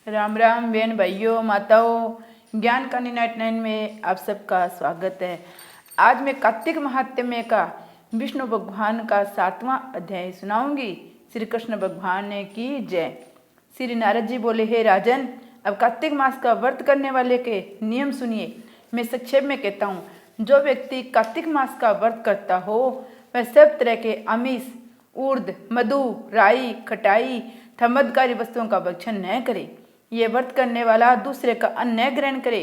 राम राम बहन भाइयों माताओं, ज्ञान का 99 में आप सबका स्वागत है। आज मैं कार्तिक महात्म्य का विष्णु भगवान का 7वां अध्याय सुनाऊंगी। श्री कृष्ण भगवान की जय। श्री नारद जी बोले, हे राजन, अब कार्तिक मास का व्रत करने वाले के नियम सुनिए। मैं संक्षेप में कहता हूँ, जो व्यक्ति कार्तिक मास का व्रत करता हो वह सब तरह के आमिष, उर्द, मधु, राई, खटाई, थमदकारी वस्तुओं का भक्षण न करे। ये व्रत करने वाला दूसरे का अन्न न ग्रहण करे,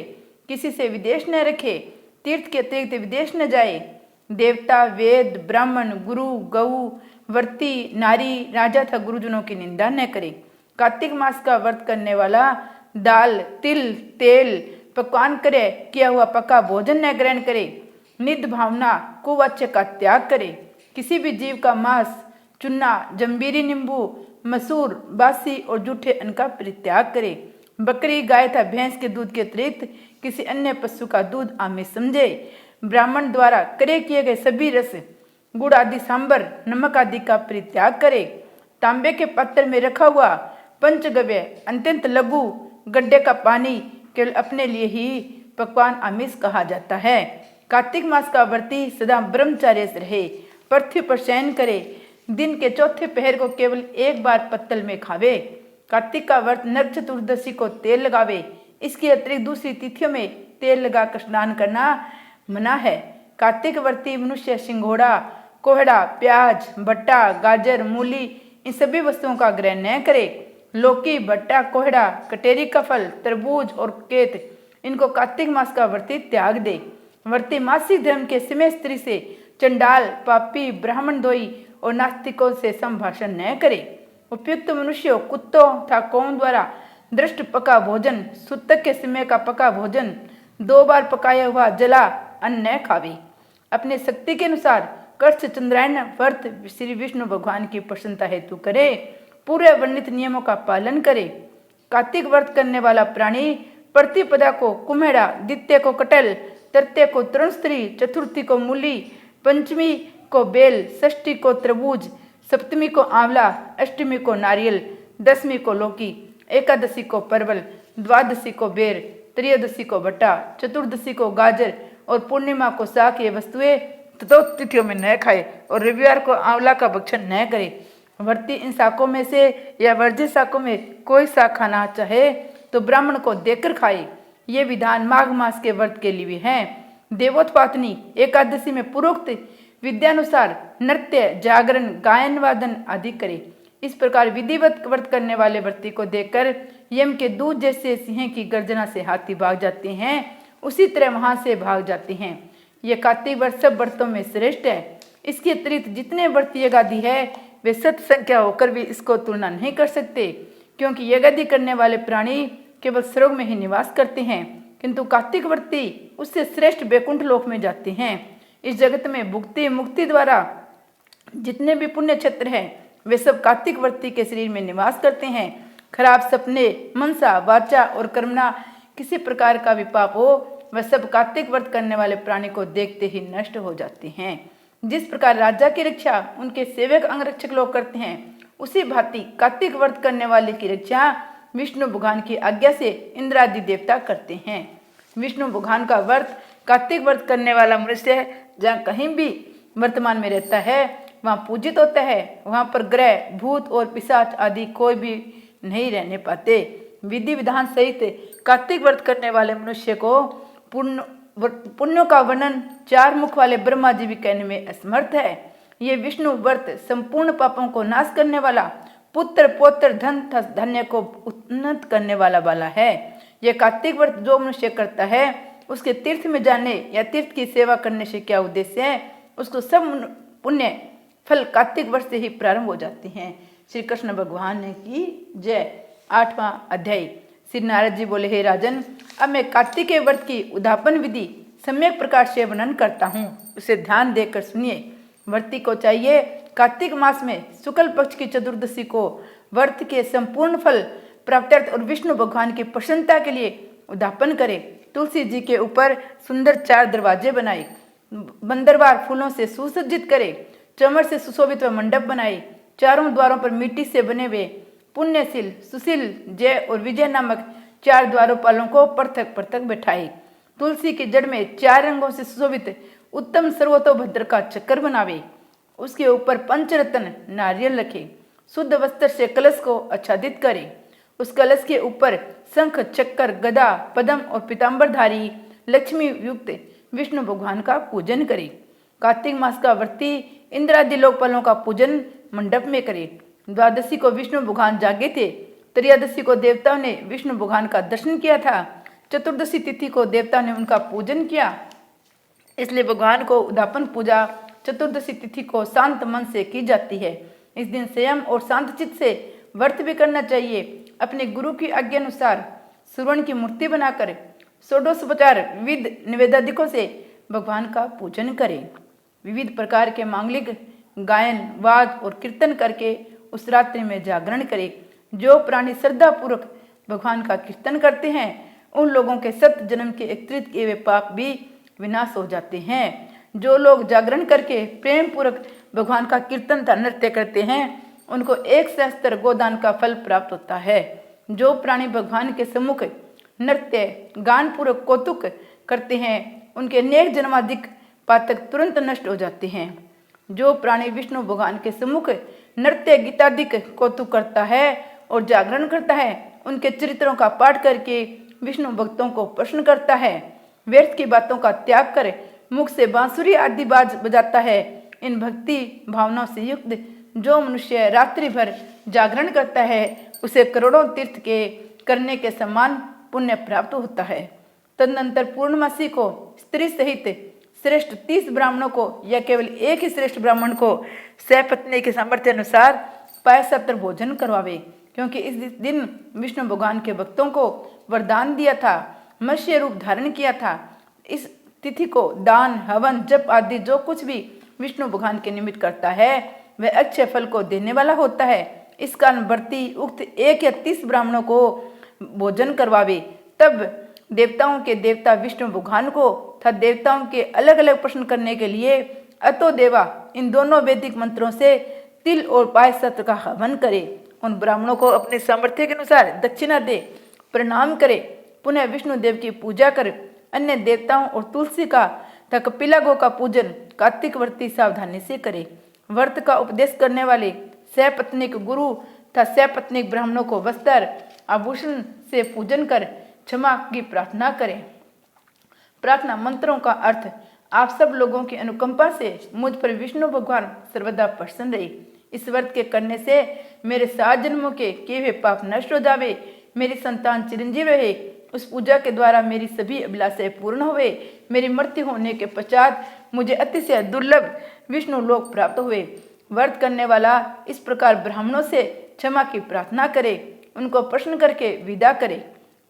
किसी से विदेश न रखे, तीर्थ के अतिरिक्त विदेश न जाए। देवता, वेद, ब्राह्मण, गुरु, गऊ, वर्ती, नारी, राजा तथा गुरुजनों की निंदा न करे। कार्तिक मास का व्रत करने वाला दाल, तिल, तेल, पकवान करे, किया हुआ पका भोजन न ग्रहण करे। निध भावना, कुवाच्य का त्याग करे। किसी भी जीव का मांस, चुन्ना, जंबीरी, नींबू, मसूर, बासी और जूठे अन्न का परित्याग करे। बकरी, गाय तथा भैंस के दूध के अतिरिक्त किसी अन्य पशु का दूध आमिष समझे। ब्राह्मण द्वारा क्रय किए गए सभी रस, गुड़ आदि, सांबर, नमक आदि का परित्याग करे। तांबे के पात्र में रखा हुआ पंचगव्य, अत्यंत लघु गड्ढे का पानी केवल अपने लिए ही पकवान आमिष कहा जाता है। कार्तिक मास का व्रती सदा ब्रह्मचार्य से रहे, पृथ्वी पर शयन करे, दिन के चौथे पहर को केवल एक बार पत्तल में खावे। कार्तिक का व्रत नरक चतुर्दशी को तेल लगावे। इसके अतिरिक्त दूसरी तिथियों में तेल लगाकर स्नान करना मना है। कार्तिक व्रती मनुष्य सिंघोड़ा, कोहड़ा, प्याज, भट्टा, गाजर, मूली इन सभी वस्तुओं का ग्रहण न करे। लौकी, भट्टा, कोहड़ा, कटेरी का फल, तरबूज और केत इनको कार्तिक मास का व्रती त्याग दे। व्रती मासिक धर्म के समय स्त्री से, चंडाल, पापी, ब्राह्मण दोई और नास्तिकों से संभाषण न करे। उपयुक्त मनुष्यों, कुत्तों तथा कौन द्वारा दृष्ट पका भोजन, सूतक के समय का पका भोजन, 2 बार पकाया हुआ जला अन्न न खावे। अपने शक्ति के अनुसार कष्ट चंद्रायण व्रत श्री विष्णु भगवान की प्रसन्नता हेतु करे। पूरे वर्णित नियमों का पालन करे। कार्तिक व्रत करने वाला प्राणी प्रतिपदा को कुम्हेड़ा, द्वितीय को कटल, तृतीय को तृण स्त्री, चतुर्थी को मूली, पंचमी को बेल, षष्ठी को तरबूज, सप्तमी को आंवला, अष्टमी को नारियल, दसवीं को लौकी, एकादशी को परवल, द्वादशी को बेर, त्रयोदशी को भट्टा, चतुर्दशी को गाजर और पूर्णिमा को साग ये वस्तुएं तिथियों में न खाए और रविवार को आंवला का भक्षण न करे। व्रती इन शाकों में से या वर्जित शाकों में कोई शाक खाना चाहे तो ब्राह्मण को देकर खाए। ये विधान माघ मास के व्रत के लिए है। देवोत्पातनी एकादशी में पूर्वोक्त विद्यानुसार नृत्य, जागरण, गायन, वादन आदि करे। इस प्रकार विधिवत व्रत करने वाले व्रती को देखकर यम के दूध जैसे सिंह की गर्जना से हाथी भाग जाते हैं, उसी तरह वहां से भाग जाते हैं। यह कार्तिक व्रत सब व्रतों में श्रेष्ठ है। इसके अतिरिक्त जितने व्रत यज्ञादि है वे सत संख्या होकर भी इसको तुलना नहीं कर सकते, क्योंकि यज्ञादि करने वाले प्राणी केवल स्वर्ग में ही निवास करते हैं, किंतु कार्तिक व्रती उससे श्रेष्ठ वैकुंठ लोक में जाते हैं। इस जगत में भुक्ति मुक्ति द्वारा जितने भी पुण्य क्षेत्र हैं वे सब कार्तिक व्रती के शरीर में निवास करते हैं। खराब सपने, मनसा, वाचा और कर्मणा किसी प्रकार का विपाप हो वह सब कार्तिक व्रत करने वाले प्राणी को देखते ही नष्ट हो जाते हैं। जिस प्रकार राजा की रक्षा उनके सेवक अंगरक्षक लोग करते हैं, उसी भांति कार्तिक व्रत करने वाले की रक्षा विष्णु भगवान की आज्ञा से इंद्रादि देवता करते हैं। विष्णु भगवान का व्रत कार्तिक व्रत करने वाला मनुष्य जहाँ कहीं भी वर्तमान में रहता है वहाँ पूजित होता है। वहाँ पर ग्रह, भूत और पिशाच आदि कोई भी नहीं रहने पाते। विधि विधान सहित कार्तिक व्रत करने वाले मनुष्य को पुण्यों का वर्णन 4 मुख वाले ब्रह्मा जी भी कहने में असमर्थ है। ये विष्णु व्रत संपूर्ण पापों को नाश करने वाला, पुत्र, पौत्र, धन तथा धन्य को उन्नत करने वाला है। यह कार्तिक व्रत जो मनुष्य करता है उसके तीर्थ में जाने या तीर्थ की सेवा करने से क्या उद्देश्य है, उसको सब पुण्य फल कार्तिक वर्ष से ही प्रारंभ हो जाते हैं। श्री कृष्ण भगवान की जय। 8वां अध्याय। श्री नारद जी बोले, हे राजन, अब मैं कार्तिक व्रत की उद्यापन विधि सम्यक प्रकार से वर्णन करता हूँ, उसे ध्यान देकर सुनिए। व्रती को चाहिए कार्तिक मास में शुक्ल पक्ष की चतुर्दशी को व्रत के संपूर्ण फल प्राप्त्यर्थ और विष्णु भगवान की प्रसन्नता के लिए उद्यापन करे। तुलसी जी के ऊपर सुंदर 4 दरवाजे बनाए, बंदरवार फूलों से सुसज्जित करे, चमर से सुशोभित मंडप बनाए, चारों द्वारों पर मिट्टी से बने हुए पुण्यशील, सुशील, जय और विजय नामक 4 द्वारपालों को पृथक पृथक बैठाए। तुलसी की जड़ में 4 रंगों से सुशोभित उत्तम सर्वतोभद्र का चक्कर बनावे। उसके ऊपर पंचरत्न नारियल रखे। शुद्ध वस्त्र से कलश को आच्छादित करे। उस कलश के ऊपर शंख, चक्कर, गदा, पद्म और पीताम्बरधारी लक्ष्मी युक्त विष्णु भगवान का पूजन करे। कार्तिक मास का व्रती इंद्रादि लोकपालों का पूजन मंडप में करे। द्वादशी को विष्णु भगवान जागे थे। त्रयोदशी को देवताओं ने विष्णु भगवान का दर्शन किया था। चतुर्दशी तिथि को देवताओं ने उनका पूजन किया, इसलिए भगवान को उद्यापन पूजा चतुर्दशी तिथि को शांत मन से की जाती है। इस दिन संयम और शांत चित्त से व्रत भी करना चाहिए। अपने गुरु की आज्ञा अनुसार सुवर्ण की मूर्ति बनाकर षोडशोपचार विविध निवेदादिकों से भगवान का पूजन करें। विविध प्रकार के मांगलिक गायन, वाद और कीर्तन करके उस रात्रि में जागरण करें। जो प्राणी श्रद्धा पूर्वक भगवान का कीर्तन करते हैं, उन लोगों के 7 जन्म के एकत्रित किए हुए पाप भी विनाश हो जाते हैं। जो लोग जागरण करके प्रेम पूर्वक भगवान का कीर्तन तथा नृत्य करते हैं, उनको 1 सहस्त्र गोदान का फल प्राप्त होता है। जो प्राणी भगवान के सम्मुख नृत्य गान पूर्वक कौतुक करते हैं, उनके नेक जन्माधिक पातक तुरंत नष्ट हो जाते हैं। जो प्राणी विष्णु भगवान के सम्मुख नृत्य गीतादिक कौतुक करता है और जागरण करता है, उनके चरित्रों का पाठ करके विष्णु भक्तों को प्रसन्न करता है। व्यर्थ की बातों का त्याग कर मुख से बांसुरी आदि बाज बजाता है। इन भक्ति भावनाओं से युक्त जो मनुष्य रात्रि भर जागरण करता है, उसे करोड़ों तीर्थ के करने के समान पुण्य प्राप्त होता है। तदनंतर पूर्णमासी को स्त्री सहित श्रेष्ठ 30 ब्राह्मणों को या केवल एक ही श्रेष्ठ ब्राह्मण को सहपत्नी के सामर्थ्य अनुसार पायसत्र भोजन करवावे, क्योंकि इस दिन विष्णु भगवान के भक्तों को वरदान दिया था, मत्स्य रूप धारण किया था। इस तिथि को दान, हवन, जप आदि जो कुछ भी विष्णु भगवान के निमित्त करता है, वह अच्छे फल को देने वाला होता है। इस कारण व्रती उक्त 1 या 30 ब्राह्मणों को भोजन करवावे। तब देवताओं के देवता विष्णु भगवान को तथा देवताओं के अलग अलग प्रश्न करने के लिए अतो देवा इन दोनों वैदिक मंत्रों से तिल और पायसत्र का हवन करे। उन ब्राह्मणों को अपने सामर्थ्य के अनुसार दक्षिणा दे, प्रणाम करे। पुनः विष्णु देव की पूजा कर अन्य देवताओं और तुलसी का तथा कपिला गो का पूजन कार्तिक व्रती सावधानी से करे। व्रत का उपदेश करने वाले सहपत्नीक गुरु तथा सहपत्नीक ब्राह्मणों को वस्त्र आभूषण से पूजन कर क्षमा की प्रार्थना करें। प्रार्थना मंत्रों का अर्थ: आप सब लोगों की अनुकंपा से मुझ पर विष्णु भगवान सर्वदा प्रसन्न रहे। इस व्रत के करने से मेरे 7 जन्मों के किए हुए पाप नष्ट हो जावे, मेरी संतान चिरंजीव रहे। उस पूजा के द्वारा मेरी सभी अभिलाषाएं पूर्ण हुए। मेरी मृत्यु होने के पश्चात मुझे अतिशय दुर्लभ विष्णु लोक प्राप्त हुए। व्रत करने वाला इस प्रकार ब्राह्मणों से क्षमा की प्रार्थना करे, उनको प्रश्न करके विदा करे।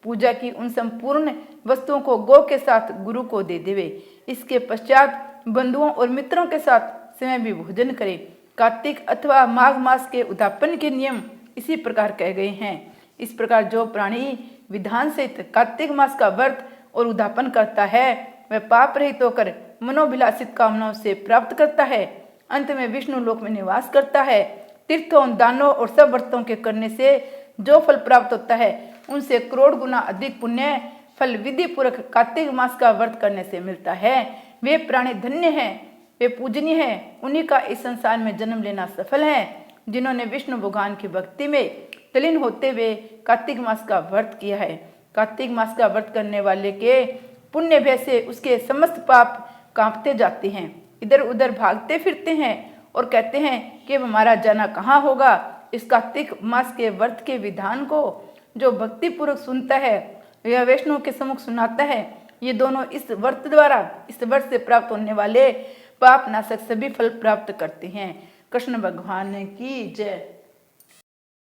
पूजा की उन संपूर्ण वस्तुओं को गौ के साथ गुरु को दे देवे। इसके पश्चात बंधुओं और मित्रों के साथ स्वयं भी भोजन करे। कार्तिक अथवा माघ मास के उद्यापन के नियम इसी प्रकार कहे गए हैं। इस प्रकार जो प्राणी विधान सहित कार्तिक मास का व्रत और उद्यापन करता है, वह पाप रहित होकर मनोभिलाषित कामनाओं से प्राप्त करता है। अंत में विष्णु लोक में निवास करता है। तीर्थों, दानों और सब व्रतों के करने से जो फल प्राप्त होता है, उनसे करोड़ गुना अधिक पुण्य फल विधि पूर्वक कार्तिक मास का व्रत करने से मिलता है। वे प्राणी धन्य हैं, वे पूजनीय हैं। उन्हीं का इस संसार में जन्म लेना सफल है, जिन्होंने विष्णु भगवान की भक्ति में तल्लीन होते हुए कार्तिक मास का व्रत किया है। कार्तिक मास का व्रत करने वाले के पुण्य भय से उसके समस्त पाप कांपते जाते हैं, इधर उधर भागते फिरते हैं और कहते हैं कि हमारा जाना कहाँ होगा। इस कार्तिक मास के व्रत के विधान को जो भक्ति पूर्वक सुनता है, वह वैष्णव के सम्मुख सुनाता है। ये दोनों इस व्रत द्वारा इस व्रत से प्राप्त होने वाले पाप नाशक सभी फल प्राप्त करते हैं। कृष्ण भगवान की जय।